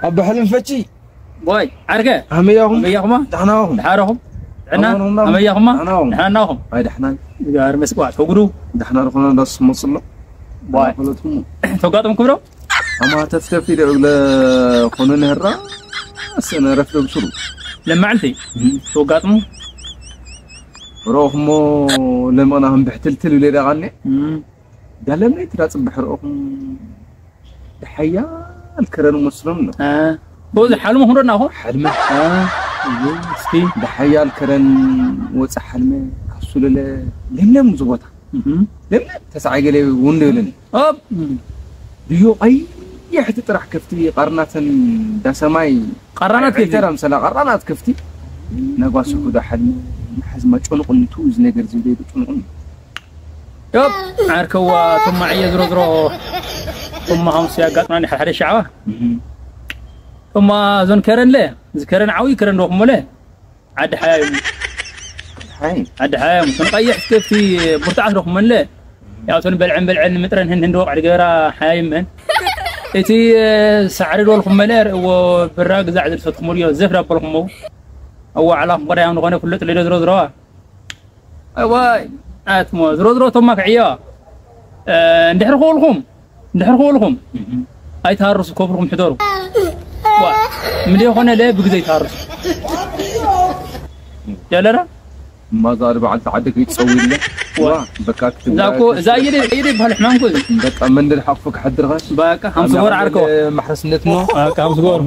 أبو حلم فتشي باي عرقة همياهم دحناهم دحارهم عنا همياهم دحناهم هاي دحنا جار مسقات فوقرو دحنا رخنا ناس مصلنا باي توقعتهم كبروا أما تفتفي ولا خنون هرا أنا رفض بسرو لما علتي توقعتهم روحمو لما أنا هم بحتلتل ولا غني قال لهم ليه ترى تصبح روحهم دحيا الكرن مسلمنا هو حلمه هنا هو حلمه سكي دحيا الكرن وصح حلمه كسول له لملم زبطه لملم تسعى قلي وندلن ديو أي يحت طرح كفتي قرنات دا سماي قرنات كفتي ترى مثلا قرنات كفتي نقاسو كذا حلم حزمة عنقن توز نجر زي بتعنقن يب عاركوا ثم عيا درو ثم هم سياقات ماني حد الشعوة ثم زون كرن له ذكرن عوي كرن روح مله عد حايم عد حايم تنقيح كفتي برتعه روح مله يا تون بلعن مترن هن روق على جرا حايم من إتي سعر دول خملير وبراق زعد الفتح موليو زفرة بالخمو أو على قرية نغني كل اللي درو أيوة أتمو درو ثم كعيا ندحر خولكم أي تهرس كوفركم حضور من يخونه لا بقدي تهرس جلرا ما ضارب على عدك يتسوي له بكاك زاكو زايري بهالحمام كل بقى من الحفك حد رغاش بقى 5 غور عركو محرس نتمو 5 غور